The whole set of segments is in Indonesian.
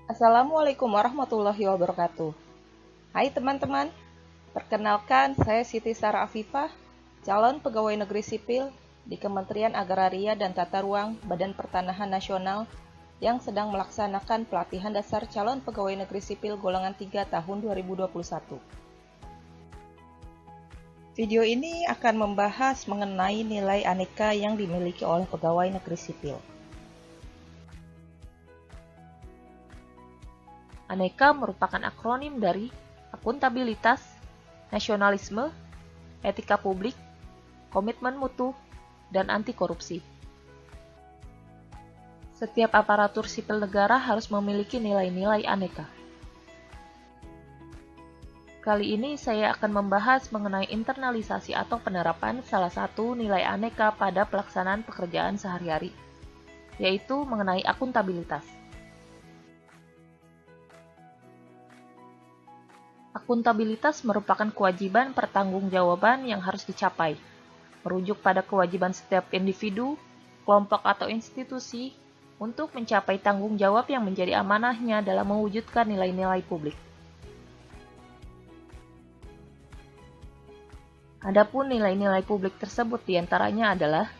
Assalamualaikum warahmatullahi wabarakatuh. Hai teman-teman, perkenalkan saya Siti Sarah Afifah, calon pegawai negeri sipil di Kementerian Agraria dan Tata Ruang Badan Pertanahan Nasional yang sedang melaksanakan pelatihan dasar calon pegawai negeri sipil golongan 3 tahun 2021. Video ini akan membahas mengenai nilai aneka yang dimiliki oleh pegawai negeri sipil. Aneka merupakan akronim dari akuntabilitas, nasionalisme, etika publik, komitmen mutu, dan anti korupsi. Setiap aparatur sipil negara harus memiliki nilai-nilai aneka. Kali ini saya akan membahas mengenai internalisasi atau penerapan salah satu nilai aneka pada pelaksanaan pekerjaan sehari-hari, yaitu mengenai akuntabilitas. Akuntabilitas merupakan kewajiban pertanggungjawaban yang harus dicapai, merujuk pada kewajiban setiap individu, kelompok atau institusi untuk mencapai tanggung jawab yang menjadi amanahnya dalam mewujudkan nilai-nilai publik. Adapun nilai-nilai publik tersebut diantaranya adalah: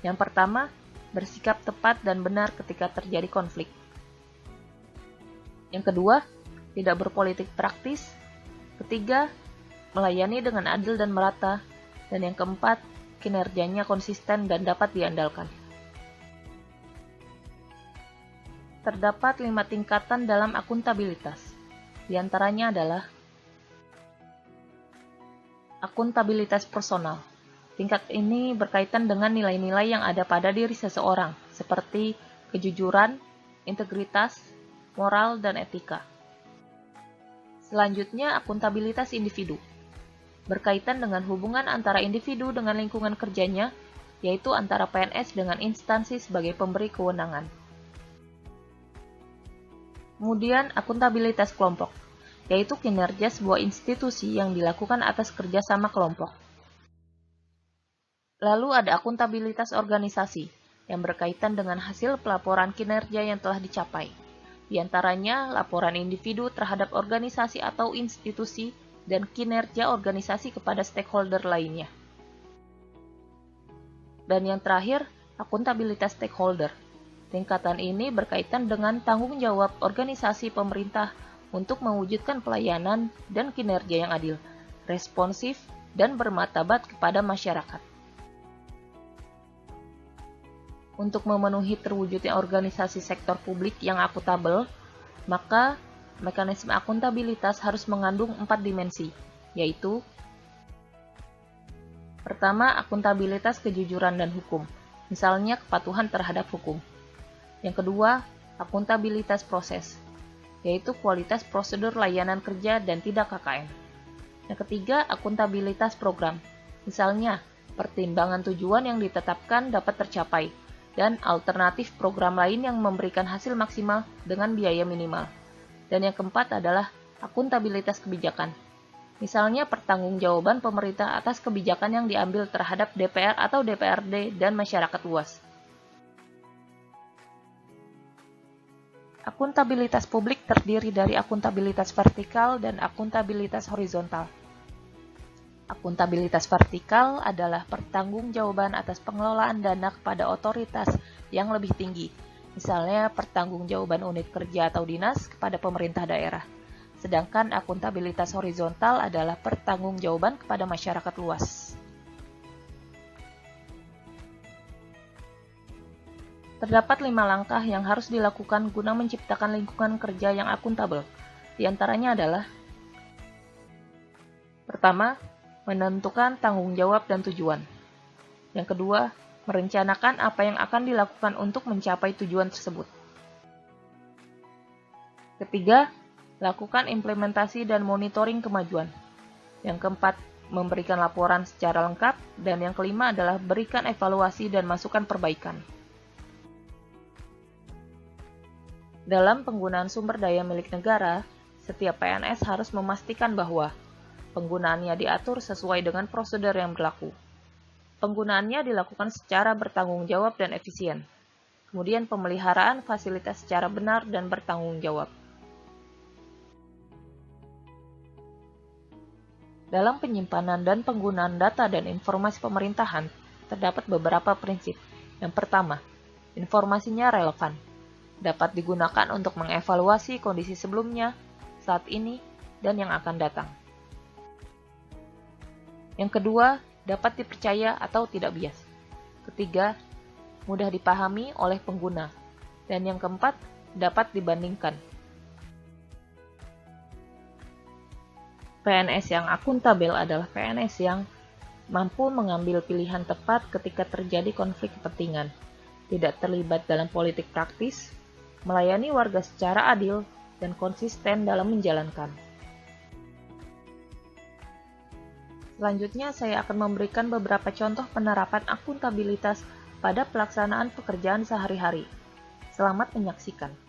yang pertama, bersikap tepat dan benar ketika terjadi konflik. Yang kedua, tidak berpolitik praktis. Ketiga, melayani dengan adil dan merata. Dan yang keempat, kinerjanya konsisten dan dapat diandalkan. Terdapat 5 tingkatan dalam akuntabilitas. Di antaranya adalah akuntabilitas personal. Tingkat ini berkaitan dengan nilai-nilai yang ada pada diri seseorang, seperti kejujuran, integritas, moral, dan etika. Selanjutnya, akuntabilitas individu. Berkaitan dengan hubungan antara individu dengan lingkungan kerjanya, yaitu antara PNS dengan instansi sebagai pemberi kewenangan. Kemudian, akuntabilitas kelompok, yaitu kinerja sebuah institusi yang dilakukan atas kerjasama kelompok. Lalu ada akuntabilitas organisasi, yang berkaitan dengan hasil pelaporan kinerja yang telah dicapai. Di antaranya, laporan individu terhadap organisasi atau institusi dan kinerja organisasi kepada stakeholder lainnya. Dan yang terakhir, akuntabilitas stakeholder. Tingkatan ini berkaitan dengan tanggung jawab organisasi pemerintah untuk mewujudkan pelayanan dan kinerja yang adil, responsif, dan bermartabat kepada masyarakat. Untuk memenuhi terwujudnya organisasi sektor publik yang akuntabel, maka mekanisme akuntabilitas harus mengandung 4 dimensi, yaitu: pertama, akuntabilitas kejujuran dan hukum, misalnya kepatuhan terhadap hukum. Yang kedua, akuntabilitas proses, yaitu kualitas prosedur layanan kerja dan tidak KKN. Yang ketiga, akuntabilitas program, misalnya pertimbangan tujuan yang ditetapkan dapat tercapai, dan alternatif program lain yang memberikan hasil maksimal dengan biaya minimal. Dan yang keempat adalah akuntabilitas kebijakan. Misalnya pertanggungjawaban pemerintah atas kebijakan yang diambil terhadap DPR atau DPRD dan masyarakat luas. Akuntabilitas publik terdiri dari akuntabilitas vertikal dan akuntabilitas horizontal. Akuntabilitas vertikal adalah pertanggungjawaban atas pengelolaan dana kepada otoritas yang lebih tinggi, misalnya pertanggungjawaban unit kerja atau dinas kepada pemerintah daerah. Sedangkan akuntabilitas horizontal adalah pertanggungjawaban kepada masyarakat luas. Terdapat 5 langkah yang harus dilakukan guna menciptakan lingkungan kerja yang akuntabel. Di antaranya adalah: pertama, menentukan tanggung jawab dan tujuan. Yang kedua, merencanakan apa yang akan dilakukan untuk mencapai tujuan tersebut. Ketiga, lakukan implementasi dan monitoring kemajuan. Yang keempat, memberikan laporan secara lengkap. Dan yang kelima adalah berikan evaluasi dan masukan perbaikan. Dalam penggunaan sumber daya milik negara, setiap PNS harus memastikan bahwa penggunaannya diatur sesuai dengan prosedur yang berlaku. Penggunaannya dilakukan secara bertanggung jawab dan efisien. Kemudian pemeliharaan fasilitas secara benar dan bertanggung jawab. Dalam penyimpanan dan penggunaan data dan informasi pemerintahan, terdapat beberapa prinsip. Yang pertama, informasinya relevan. Dapat digunakan untuk mengevaluasi kondisi sebelumnya, saat ini, dan yang akan datang. Yang kedua, dapat dipercaya atau tidak bias. Ketiga, mudah dipahami oleh pengguna. Dan yang keempat, dapat dibandingkan. PNS yang akuntabel adalah PNS yang mampu mengambil pilihan tepat ketika terjadi konflik kepentingan, tidak terlibat dalam politik praktis, melayani warga secara adil, dan konsisten dalam menjalankan. Selanjutnya, saya akan memberikan beberapa contoh penerapan akuntabilitas pada pelaksanaan pekerjaan sehari-hari. Selamat menyaksikan.